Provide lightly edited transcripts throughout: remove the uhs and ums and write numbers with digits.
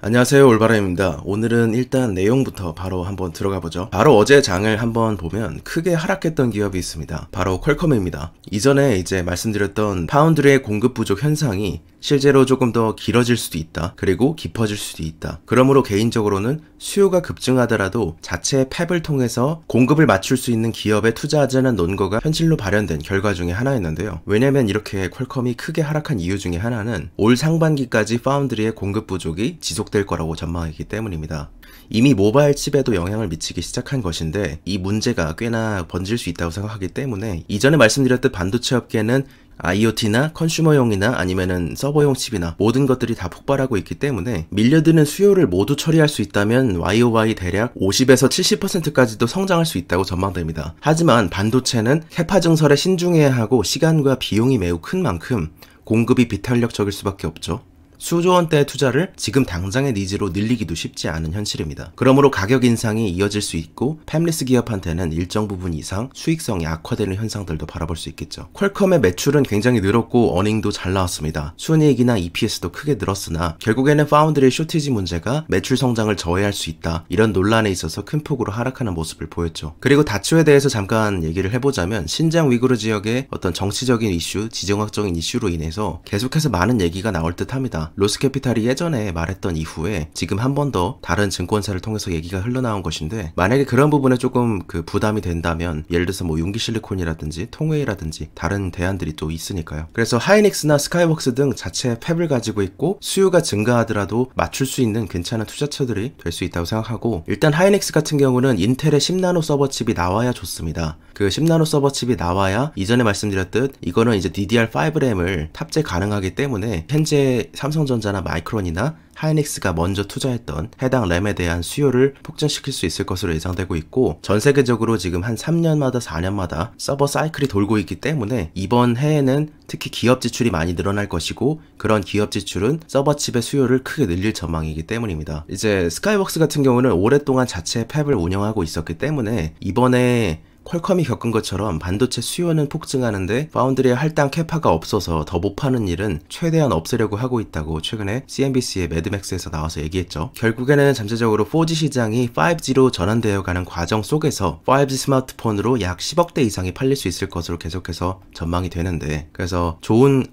안녕하세요, 올바람입니다. 오늘은 일단 내용부터 바로 한번 들어가 보죠. 바로 어제 장을 한번 보면 크게 하락했던 기업이 있습니다. 바로 퀄컴입니다. 이전에 이제 말씀드렸던 파운드리의 공급 부족 현상이 실제로 조금 더 길어질 수도 있다. 그리고 깊어질 수도 있다. 그러므로 개인적으로는 수요가 급증하더라도 자체의 팹을 통해서 공급을 맞출 수 있는 기업에 투자하자는 논거가 현실로 발현된 결과 중에 하나였는데요. 왜냐면 이렇게 퀄컴이 크게 하락한 이유 중에 하나는 올 상반기까지 파운드리의 공급 부족이 지속될 거라고 전망했기 때문입니다. 이미 모바일 칩에도 영향을 미치기 시작한 것인데 이 문제가 꽤나 번질 수 있다고 생각하기 때문에 이전에 말씀드렸듯 반도체 업계는 IoT나 컨슈머용이나 아니면은 서버용 칩이나 모든 것들이 다 폭발하고 있기 때문에 밀려드는 수요를 모두 처리할 수 있다면 YOY 대략 50에서 70%까지도 성장할 수 있다고 전망됩니다. 하지만 반도체는 캐파 증설에 신중해야 하고 시간과 비용이 매우 큰 만큼 공급이 비탄력적일 수밖에 없죠. 수조 원대의 투자를 지금 당장의 니즈로 늘리기도 쉽지 않은 현실입니다. 그러므로 가격 인상이 이어질 수 있고 팹리스 기업한테는 일정 부분 이상 수익성이 악화되는 현상들도 바라볼 수 있겠죠. 퀄컴의 매출은 굉장히 늘었고 어닝도 잘 나왔습니다. 순이익이나 EPS도 크게 늘었으나 결국에는 파운드리의 쇼티지 문제가 매출 성장을 저해할 수 있다. 이런 논란에 있어서 큰 폭으로 하락하는 모습을 보였죠. 그리고 다초에 대해서 잠깐 얘기를 해보자면 신장 위구르 지역의 어떤 정치적인 이슈, 지정학적인 이슈로 인해서 계속해서 많은 얘기가 나올 듯 합니다. 로스캐피탈이 예전에 말했던 이후에 지금 한 번 더 다른 증권사를 통해서 얘기가 흘러나온 것인데 만약에 그런 부분에 조금 부담이 된다면 예를 들어서 뭐 융기실리콘이라든지 통웨이라든지 다른 대안들이 또 있으니까요. 그래서 하이닉스나 스카이웍스 등 자체 팹을 가지고 있고 수요가 증가하더라도 맞출 수 있는 괜찮은 투자처들이 될 수 있다고 생각하고 일단 하이닉스 같은 경우는 인텔의 10나노 서버 칩이 나와야 좋습니다. 그 10나노 서버 칩이 나와야 이전에 말씀드렸듯 이거는 이제 DDR5램을 탑재 가능하기 때문에 현재 삼성전자나 마이크론이나 하이닉스가 먼저 투자했던 해당 램에 대한 수요를 폭증시킬 수 있을 것으로 예상되고 있고 전 세계적으로 지금 한 3년마다 4년마다 서버 사이클이 돌고 있기 때문에 이번 해에는 특히 기업 지출이 많이 늘어날 것이고 그런 기업 지출은 서버 칩의 수요를 크게 늘릴 전망이기 때문입니다. 이제 스카이웍스 같은 경우는 오랫동안 자체 팹을 운영하고 있었기 때문에 이번에 퀄컴이 겪은 것처럼 반도체 수요는 폭증하는데 파운드리의 할당 캐파가 없어서 더 못 파는 일은 최대한 없애려고 하고 있다고 최근에 CNBC의 매드맥스에서 나와서 얘기했죠. 결국에는 잠재적으로 4G 시장이 5G로 전환되어 가는 과정 속에서 5G 스마트폰으로 약 10억대 이상이 팔릴 수 있을 것으로 계속해서 전망이 되는데 그래서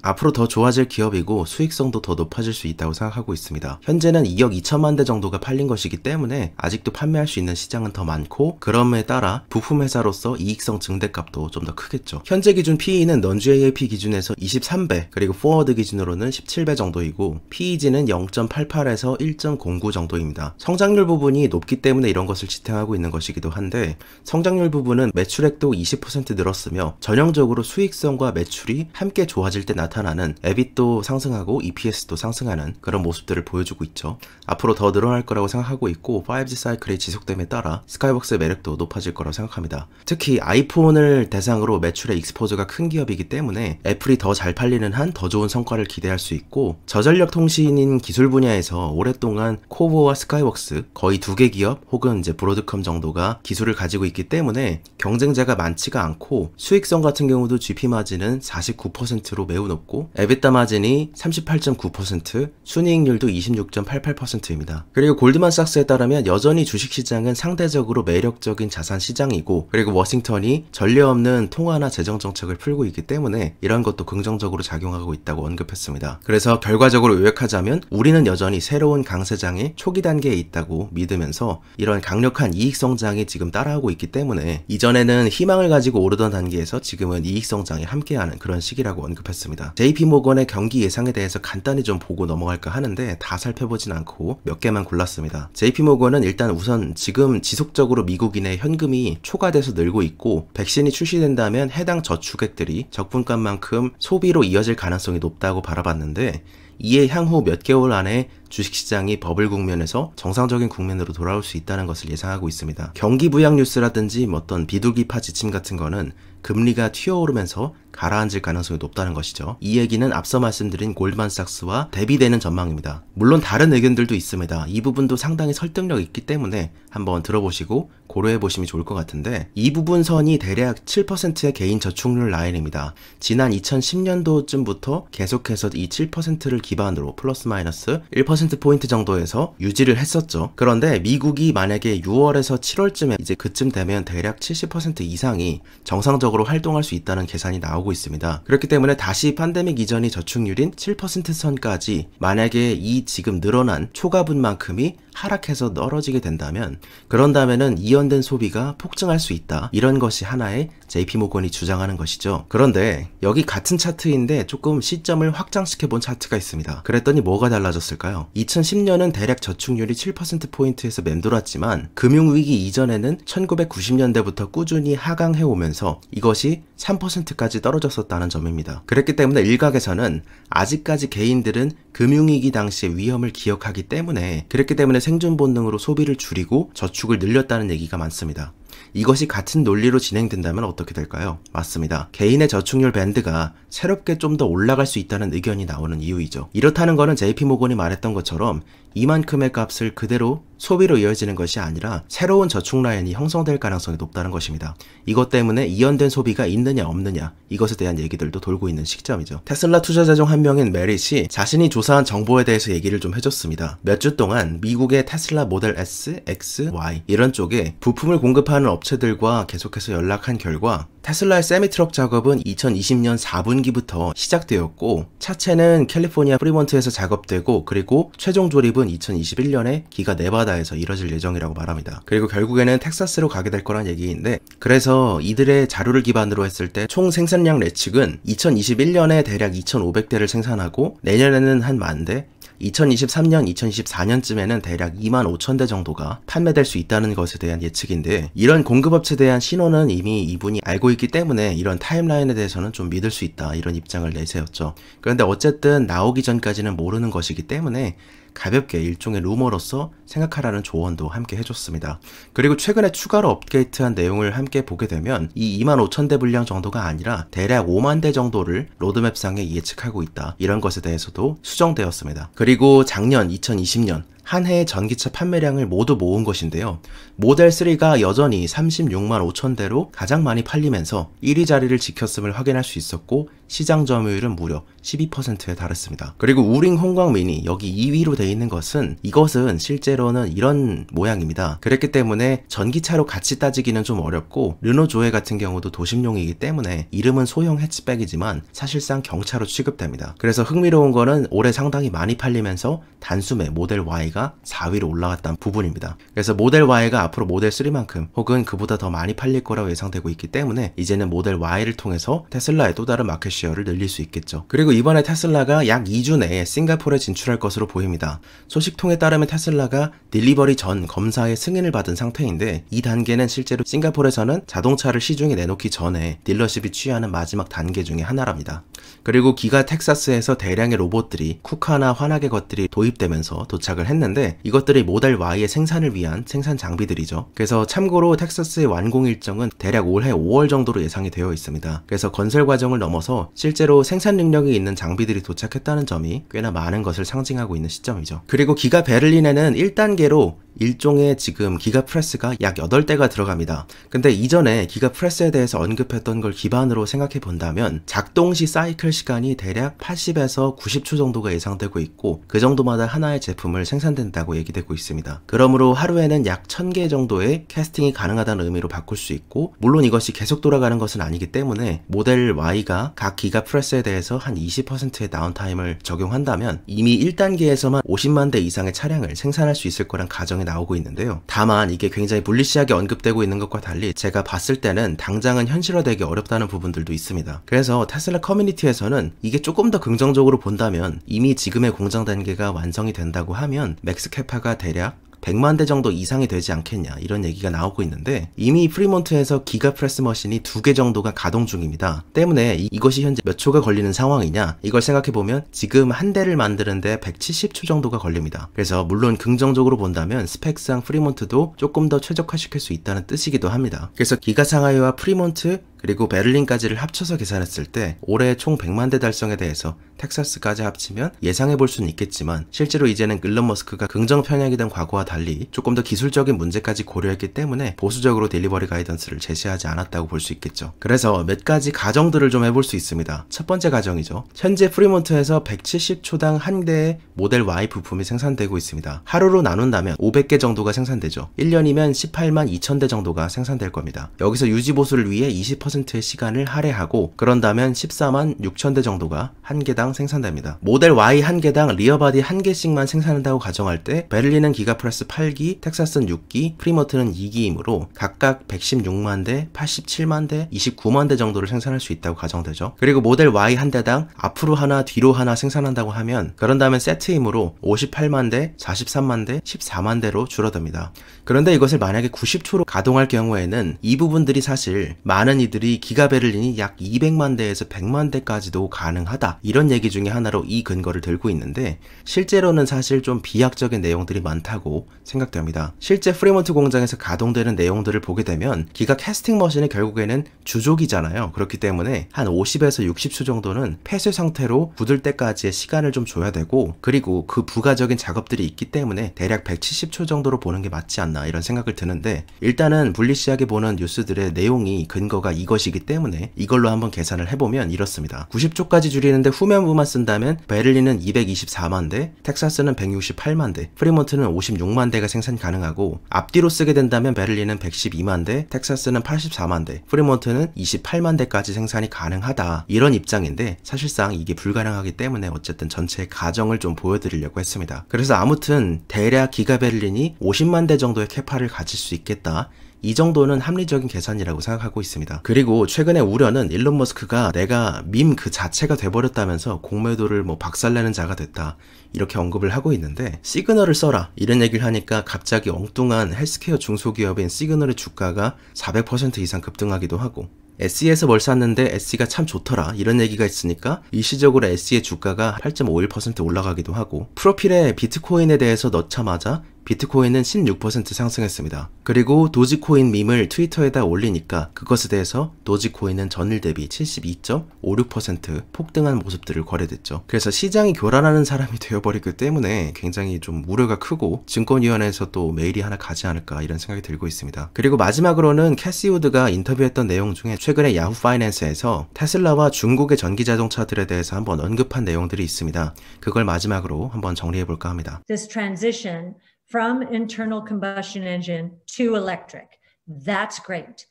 앞으로 더 좋아질 기업이고 수익성도 더 높아질 수 있다고 생각하고 있습니다. 현재는 2억 2천만 대 정도가 팔린 것이기 때문에 아직도 판매할 수 있는 시장은 더 많고 그럼에 따라 부품 회사로서 이익성 증대값도 좀 더 크겠죠. 현재 기준 PE는 넌주 AAP 기준에서 23배 그리고 포워드 기준으로는 17배 정도이고 PEG는 0.88에서 1.09 정도입니다. 성장률 부분이 높기 때문에 이런 것을 지탱하고 있는 것이기도 한데 성장률 부분은 매출액도 20% 늘었으며 전형적으로 수익성과 매출이 함께 좋아질 때 나타나는 EBIT도 상승하고 EPS도 상승하는 그런 모습들을 보여주고 있죠. 앞으로 더 늘어날 거라고 생각하고 있고 5G 사이클이 지속됨에 따라 스카이웍스의 매력도 높아질 거라고 생각합니다. 특히 아이폰을 대상으로 매출의 익스포저가 큰 기업이기 때문에 애플이 더 잘 팔리는 한 더 좋은 성과를 기대할 수 있고 저전력 통신인 기술 분야에서 오랫동안 코보와 스카이웍스 거의 두 개 기업 혹은 이제 브로드컴 정도가 기술을 가지고 있기 때문에 경쟁자가 많지가 않고 수익성 같은 경우도 GP 마진은 49%로 매우 높고 에비타 마진이 38.9% 순이익률도 26.88%입니다. 그리고 골드만삭스에 따르면 여전히 주식시장은 상대적으로 매력적인 자산 시장이고 그리고 워싱턴이 전례 없는 통화나 재정 정책을 풀고 있기 때문에 이런 것도 긍정적으로 작용하고 있다고 언급했습니다. 그래서 결과적으로 요약하자면 우리는 여전히 새로운 강세장의 초기 단계에 있다고 믿으면서 이런 강력한 이익 성장이 지금 따라오고 있기 때문에 이전에는 희망을 가지고 오르던 단계에서 지금은 이익 성장이 함께하는 그런 시기라고 언급했습니다. JP모건의 경기 예상에 대해서 간단히 좀 보고 넘어갈까 하는데 다 살펴보진 않고 몇 개만 골랐습니다. JP모건은 일단 우선 지금 지속적으로 미국인의 현금이 초과돼서 늘고 있고 백신이 출시된다면 해당 저축액들이 적분값만큼 소비로 이어질 가능성이 높다고 바라봤는데 이에 향후 몇 개월 안에 주식시장이 버블 국면에서 정상적인 국면으로 돌아올 수 있다는 것을 예상하고 있습니다. 경기 부양 뉴스라든지 어떤 비둘기파 지침 같은 거는 금리가 튀어오르면서 가라앉을 가능성이 높다는 것이죠. 이 얘기는 앞서 말씀드린 골드만삭스와 대비되는 전망입니다. 물론 다른 의견들도 있습니다. 이 부분도 상당히 설득력 있기 때문에 한번 들어보시고 고려해 보시면 좋을 것 같은데 이 부분 선이 대략 7%의 개인 저축률 라인입니다. 지난 2010년도쯤부터 계속해서 이 7%를 기반으로 플러스 마이너스 1%포인트 정도에서 유지를 했었죠. 그런데 미국이 만약에 6월에서 7월쯤에 이제 그쯤 되면 대략 70% 이상이 정상적으로 활동할 수 있다는 계산이 나오고 있습니다. 그렇기 때문에 다시 팬데믹 이전의 저축률인 7% 선까지 만약에 이 지금 늘어난 초과분만큼이 하락해서 떨어지게 된다면, 그런다면은 이연된 소비가 폭증할 수 있다. 이런 것이 하나의 JP모건이 주장하는 것이죠. 그런데 여기 같은 차트인데 조금 시점을 확장시켜본 차트가 있습니다. 그랬더니 뭐가 달라졌을까요? 2010년은 대략 저축률이 7%포인트에서 맴돌았지만 금융위기 이전에는 1990년대부터 꾸준히 하강해오면서 이것이 3%까지 떨어졌었다는 점입니다. 그랬기 때문에 일각에서는 아직까지 개인들은 금융위기 당시의 위험을 기억하기 때문에, 그랬기 때문에 생존 본능으로 소비를 줄이고 저축을 늘렸다는 얘기가 많습니다. 이것이 같은 논리로 진행된다면 어떻게 될까요? 맞습니다. 개인의 저축률 밴드가 새롭게 좀 더 올라갈 수 있다는 의견이 나오는 이유이죠. 이렇다는 것은 JP모건이 말했던 것처럼 이만큼의 값을 그대로 소비로 이어지는 것이 아니라 새로운 저축 라인이 형성될 가능성이 높다는 것입니다. 이것 때문에 이연된 소비가 있느냐 없느냐, 이것에 대한 얘기들도 돌고 있는 시점이죠. 테슬라 투자자 중 한 명인 메릿이 자신이 조사한 정보에 대해서 얘기를 좀 해줬습니다. 몇 주 동안 미국의 테슬라 모델 S, X, Y 이런 쪽에 부품을 공급하는 업체들과 계속해서 연락한 결과 테슬라의 세미트럭 작업은 2020년 4분기부터 시작되었고, 차체는 캘리포니아 프리몬트에서 작업되고, 그리고 최종 조립은 2021년에 기가 네바다에서 이뤄질 예정이라고 말합니다. 그리고 결국에는 텍사스로 가게 될 거란 얘기인데, 그래서 이들의 자료를 기반으로 했을 때 총 생산량 예측은 2021년에 대략 2,500대를 생산하고 내년에는 한 10,000대, 2023년, 2024년쯤에는 대략 25,000대 정도가 판매될 수 있다는 것에 대한 예측인데, 이런 공급업체에 대한 신호는 이미 이분이 알고 있기 때문에 이런 타임라인에 대해서는 좀 믿을 수 있다, 이런 입장을 내세웠죠. 그런데 어쨌든 나오기 전까지는 모르는 것이기 때문에 가볍게 일종의 루머로서 생각하라는 조언도 함께 해줬습니다. 그리고 최근에 추가로 업데이트한 내용을 함께 보게 되면 이 25,000대 분량 정도가 아니라 대략 5만 대 정도를 로드맵상에 예측하고 있다, 이런 것에 대해서도 수정되었습니다. 그리고 작년 2020년 한 해의 전기차 판매량을 모두 모은 것인데요. 모델 3가 여전히 36만 5천 대로 가장 많이 팔리면서 1위 자리를 지켰음을 확인할 수 있었고, 시장 점유율은 무려 12%에 달했습니다. 그리고 우링 홍광민이 여기 2위로 되어 있는 것은, 이것은 실제로는 이런 모양입니다. 그랬기 때문에 전기차로 같이 따지기는 좀 어렵고, 르노 조에 같은 경우도 도심용이기 때문에 이름은 소형 해치백이지만 사실상 경차로 취급됩니다. 그래서 흥미로운 거는 올해 상당히 많이 팔리면서 단숨에 모델 Y가 4위로 올라갔다는 부분입니다. 그래서 모델 Y가 앞으로 모델 3만큼 혹은 그보다 더 많이 팔릴 거라고 예상되고 있기 때문에 이제는 모델 Y를 통해서 테슬라의 또 다른 마켓 쉐어를 늘릴 수 있겠죠. 그리고 이번에 테슬라가 약 2주 내에 싱가포르에 진출할 것으로 보입니다. 소식통에 따르면 테슬라가 딜리버리 전 검사의 승인을 받은 상태인데, 이 단계는 실제로 싱가포르에서는 자동차를 시중에 내놓기 전에 딜러십이 취하는 마지막 단계 중에 하나랍니다. 그리고 기가 텍사스에서 대량의 로봇들이, 쿠카나 환하게 것들이 도입되면서 도착을 했는데, 이것들이 모델 Y의 생산을 위한 생산 장비들이죠. 그래서 참고로 텍사스의 완공 일정은 대략 올해 5월 정도로 예상이 되어 있습니다. 그래서 건설 과정을 넘어서 실제로 생산 능력이 있는 장비들이 도착했다는 점이 꽤나 많은 것을 상징하고 있는 시점이죠. 그리고 기가 베를린에는 1단계로 일종의 지금 기가 프레스가 약 8대가 들어갑니다. 근데 이전에 기가 프레스에 대해서 언급했던 걸 기반으로 생각해 본다면 작동 시 사이클 시간이 대략 80에서 90초 정도가 예상되고 있고, 그 정도마다 하나의 제품을 생산된다고 얘기되고 있습니다. 그러므로 하루에는 약 1000개 정도의 캐스팅이 가능하다는 의미로 바꿀 수 있고, 물론 이것이 계속 돌아가는 것은 아니기 때문에 모델 Y가 각 기가 프레스에 대해서 한 20%의 다운타임을 적용한다면 이미 1단계에서만 50만 대 이상의 차량을 생산할 수 있을 거란 가정이 나오고 있는데요. 다만 이게 굉장히 불리시하게 언급되고 있는 것과 달리 제가 봤을 때는 당장은 현실화되기 어렵다는 부분들도 있습니다. 그래서 테슬라 커뮤니티에서는 이게 조금 더 긍정적으로 본다면, 이미 지금의 공장 단계가 완성이 된다고 하면 맥스캐파가 대략 100만 대 정도 이상이 되지 않겠냐, 이런 얘기가 나오고 있는데, 이미 프리몬트에서 기가 프레스 머신이 2개 정도가 가동 중입니다. 때문에 이것이 현재 몇 초가 걸리는 상황이냐, 이걸 생각해보면 지금 한 대를 만드는데 170초 정도가 걸립니다. 그래서 물론 긍정적으로 본다면 스펙상 프리몬트도 조금 더 최적화시킬 수 있다는 뜻이기도 합니다. 그래서 기가 상하이와 프리몬트, 그리고 베를린까지를 합쳐서 계산했을 때 올해 총 100만 대 달성에 대해서 텍사스까지 합치면 예상해 볼 수는 있겠지만 실제로 이제는 일론 머스크가 긍정 편향이던 과거와 달리 조금 더 기술적인 문제까지 고려했기 때문에 보수적으로 딜리버리 가이던스를 제시하지 않았다고 볼 수 있겠죠. 그래서 몇 가지 가정들을 좀 해볼 수 있습니다. 첫 번째 가정이죠. 현재 프리몬트에서 170초당 한 대의 모델 Y 부품이 생산되고 있습니다. 하루로 나눈다면 500개 정도가 생산되죠. 1년이면 18만 2천 대 정도가 생산될 겁니다. 여기서 유지보수를 위해 20%의 시간을 할애하고 그런다면 14만 6천 대 정도가 한 개당 생산됩니다. 모델 Y 한 개당 리어바디 한 개씩만 생산한다고 가정할 때 베를린은 기가프레스 8기, 텍사스는 6기, 프리몬트는 2기이므로 각각 116만 대, 87만 대, 29만 대 정도를 생산할 수 있다고 가정되죠. 그리고 모델 Y 한 대당 앞으로 하나 뒤로 하나 생산한다고 하면 그런다면 세트이므로 58만 대, 43만 대, 14만 대로 줄어듭니다. 그런데 이것을 만약에 90초로 가동할 경우에는 이 부분들이 사실 많은 이들이 기가 베를린이 약 200만 대에서 100만 대까지도 가능하다 이런 얘기 중에 하나로 이 근거를 들고 있는데 실제로는 사실 좀 비약적인 내용들이 많다고 생각됩니다. 실제 프리몬트 공장에서 가동되는 내용들을 보게 되면 기가 캐스팅 머신이 결국에는 주족이잖아요. 그렇기 때문에 한 50에서 60초 정도는 폐쇄 상태로 굳을 때까지의 시간을 좀 줘야 되고 그리고 그 부가적인 작업들이 있기 때문에 대략 170초 정도로 보는 게 맞지 않나 이런 생각을 드는데 일단은 불리시하게 보는 뉴스들의 내용이 근거가 이것이기 때문에 이걸로 한번 계산을 해보면 이렇습니다. 90초까지 줄이는데 후면부만 쓴다면 베를린은 224만 대, 텍사스는 168만 대, 프리몬트는 56만 대가 생산 가능하고 앞뒤로 쓰게 된다면 베를린은 112만 대, 텍사스는 84만 대, 프리몬트는 28만 대까지 생산이 가능하다 이런 입장인데 사실상 이게 불가능하기 때문에 어쨌든 전체의 가정을 좀 보여드리려고 했습니다. 그래서 아무튼 대략 기가 베를린이 50만 대 정도의 캐파를 가질 수 있겠다. 이 정도는 합리적인 계산이라고 생각하고 있습니다. 그리고 최근에 우려는 일론 머스크가 내가 밈 그 자체가 돼버렸다면서 공매도를 박살내는 자가 됐다 이렇게 언급을 하고 있는데 시그널을 써라 이런 얘기를 하니까 갑자기 엉뚱한 헬스케어 중소기업인 시그널의 주가가 400% 이상 급등하기도 하고 SE에서 뭘 샀는데 SE가 참 좋더라 이런 얘기가 있으니까 일시적으로 SE의 주가가 8.51% 올라가기도 하고 프로필에 비트코인에 대해서 넣자마자 비트코인은 16% 상승했습니다. 그리고 도지코인 밈을 트위터에다 올리니까 그것에 대해서 도지코인은 전일 대비 72.56% 폭등한 모습들을 거래됐죠. 그래서 시장이 교란하는 사람이 되어버리기 때문에 굉장히 좀 우려가 크고 증권위원회에서 또 메일이 하나 가지 않을까 이런 생각이 들고 있습니다. 그리고 마지막으로는 캐시 우드가 인터뷰했던 내용 중에 최근에 야후 파이낸스에서 테슬라와 중국의 전기자동차들에 대해서 한번 언급한 내용들이 있습니다. 그걸 마지막으로 한번 정리해볼까 합니다. This transition from internal combustion engine to electric. That's great.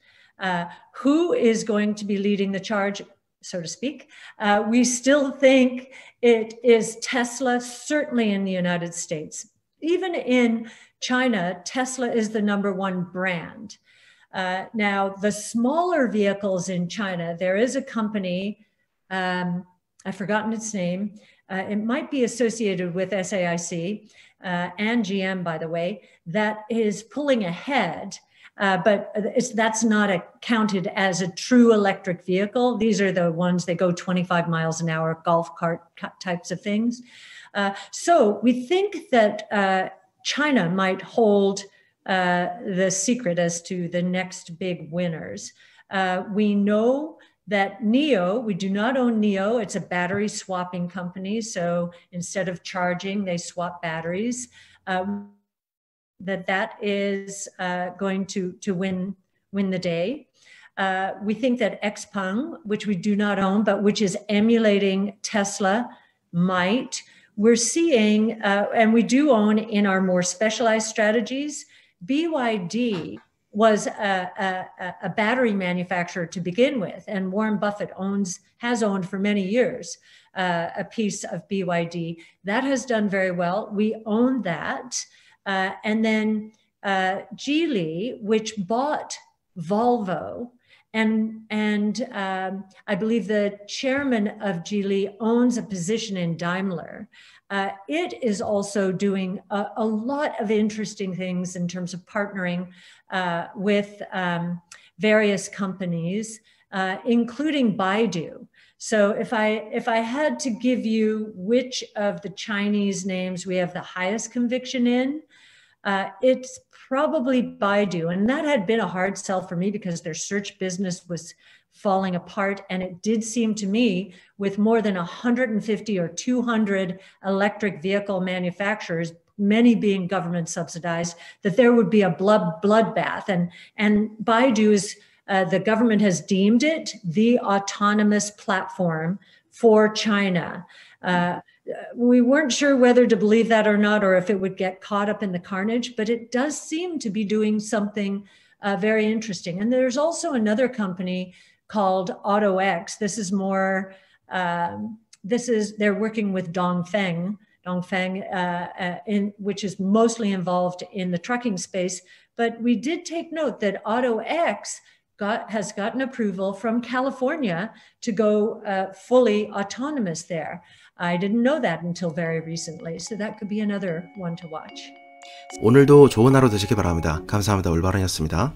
Who is going to be leading the charge, so to speak? We still think it is Tesla, certainly in the United States. Even in China, Tesla is the #1 brand. Now, the smaller vehicles in China, there is a company, I've forgotten its name. It might be associated with SAIC and GM, by the way, that is pulling ahead, but that's not counted as a true electric vehicle. These are the ones that go 25 miles an hour, golf cart types of things. So we think that China might hold the secret as to the next big winners. We know that NIO, we do not own NIO. It's a battery swapping company. So instead of charging, they swap batteries. That is going to win the day. We think that XPeng, which we do not own, but which is emulating Tesla, might. We're seeing, and we do own in our more specialized strategies, BYD was a battery manufacturer to begin with, and Warren Buffett has owned for many years a piece of BYD. That has done very well. We own that. And then Geely, which bought Volvo, and I believe the chairman of Geely owns a position in Daimler. It is also doing a lot of interesting things in terms of partnering with various companies, including Baidu. So if I had to give you which of the Chinese names we have the highest conviction in, it's probably Baidu. And that had been a hard sell for me because their search business was falling apart. And it did seem to me, with more than 150 or 200 electric vehicle manufacturers, many being government subsidized, that there would be a bloodbath. And Baidu is, the government has deemed it the autonomous platform for China. We weren't sure whether to believe that or not, or if it would get caught up in the carnage, but it does seem to be doing something very interesting. And there's also another company called AutoX. This is more, they're working with Dongfeng, which is mostly involved in the trucking space. But we did take note that AutoX has gotten approval from California to go fully autonomous there. I didn't know that until very recently, so that could be another one to watch. 오늘도 좋은 하루 되시기 바랍니다. 감사합니다. 올바른이었습니다.